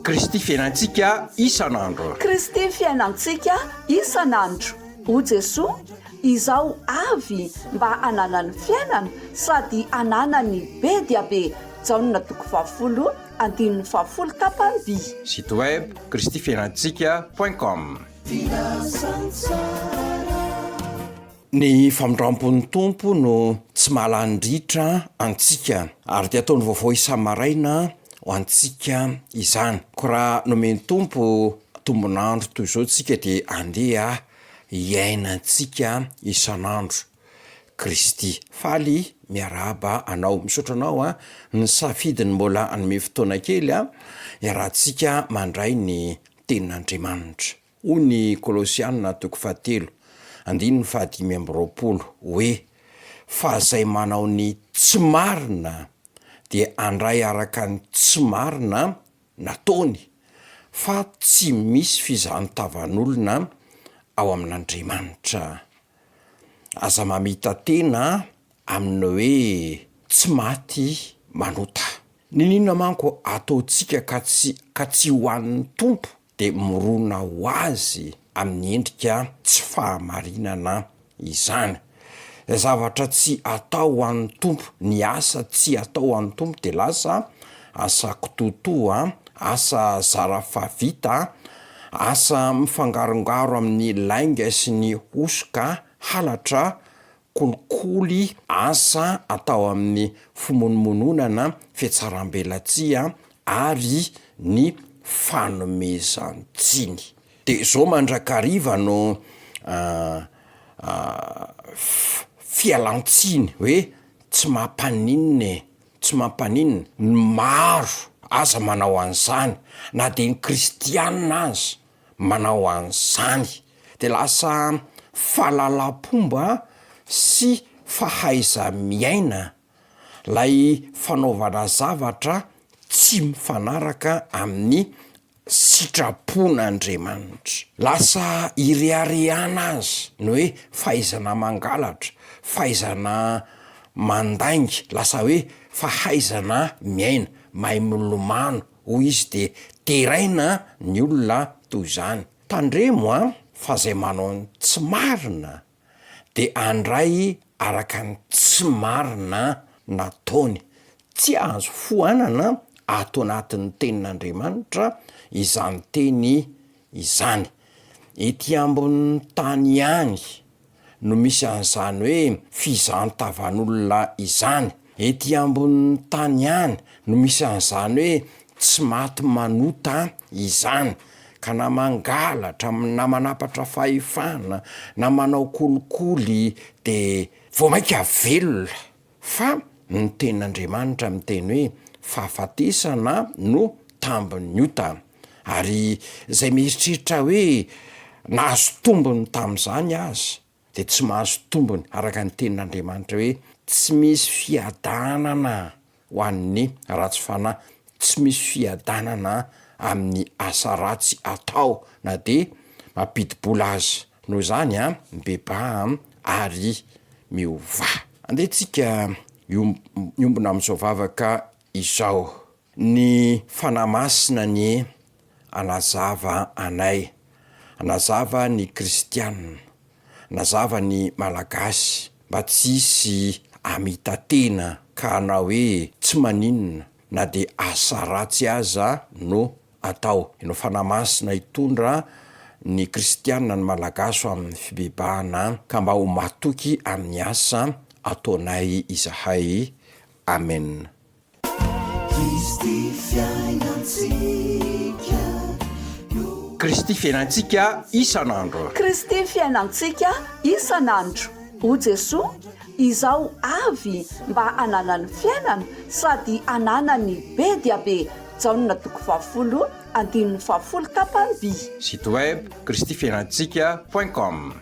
Kristy fiainantsika isan'andro. Kristy fiainantsika isan'andro. O Jesoa, izao avy mba ananany fiainana sady ananany be dia be. Jaonina 20 tapany by. Site web kristyfiainantsika.com. Ny famindrampon'ny tompo no tsy mahalandritra antsika ary dia ataony vaovao isamaraina ho antsika izany. Ko raha nomeny tompo tombonandro toy izao tsika dia andeha iainantsika isan'andro. Kristy faly miarahaba anao, misaotra anao ny safidiny mbola anome fotoana kely iarahantsika mandray ny tenin'Andriamanitra. Hoy ny Kolosianina 3:5 hoe fa izay manao ny tsy marina dia andray araka ny tsy marina nataony, fa tsy misy fizantavan'olona ao amin'Andriamanitra. Aza mamita tena amin'ny hoe tsy maty manota. Ninona manko ataontsika ka tsy ho an'ny tompo dia mirona ho azy amin'ny endrika tsy fahamarinana izany. Zavatra tsy atao ho an'ny tompo, ny asa tsy atao ho an'ny tompo dia lasa asa kitotoa, asa zara favita, asa mifangarongaro amin'ny lainga sy ny hosoka, halatra, kolikoly, asa atao amin'ny fimonomononana, fietsaram-belatsia ary ny fanomezan-tsiny. Dia izao mandrakariva no fialan-tsiny hoe tsy mampaninina ny maro aza manao an'izany, na dia ny kristianina aza manao an'izany. Dia lasa fahalalam-pomba sy fahaiza miaina lay fanaovana zavatra tsy mifanaraka amin'ny sitrapon'Andriamanitra. Lasa ireharehana azy ny hoe fahaizana mangalatra, fahaizana mandainga, lasa hoe fahaizana miaina, mahay milomano. Hoy izy dia teraina ny olona toy izany. Tandremo fa izay manao ny tsy marina dia andray araka ny tsy marina nataony. Tsy azo foanana ato anatin'ny tenin'Andriamanitra izany teny izany. Ety ambonin'ny tany ihany no misy an'izany hoe fizantavan'olona izany. Ety ambonin'ny tany ihany no misy an'izany hoe tsy maty manota izany. Ka na mangalatra, na manapatra fahefana, na manao kolikoly dia vao mainka velona. Fa ny tenin'Andriamanitra miteny hoe fahafatesana no tambon'ny ota. Ary izay mieritreritra hoe nahazo tombony tamin'izany aza dia tsy mahazo tombony araka ny tenin'Andriamanitra hoe tsy misy fiadanana ho an'ny ratsy fanahy, tsy misy fiadanana amin'ny asa ratsy atao na dia mampidi-bola azy. Noho izany mibeba ary miova. Andehantsika iombona amin'izao vavaka izao. Ny fanahy masina ny anazava anay, anazava ny kristianina, anazava ny malagasy mba tsy hisy amita tena ka hanao hoe tsy maninona na dia asa ratsy aza no atao. Ianao fanahy masina hitondra ny kristianina ny malagasy amin'ny fibebahana ka mba ho matoky amin'ny asa ataonay izahay. Amen. Kristy fiainantsika isan'andro. Kristy fiainantsika isan'andro. O Jesoa, izao avy mba ananany fiainana sady ananany be dia be. Jaonina 20 tapany by. Site web kristyfiainantsika.com.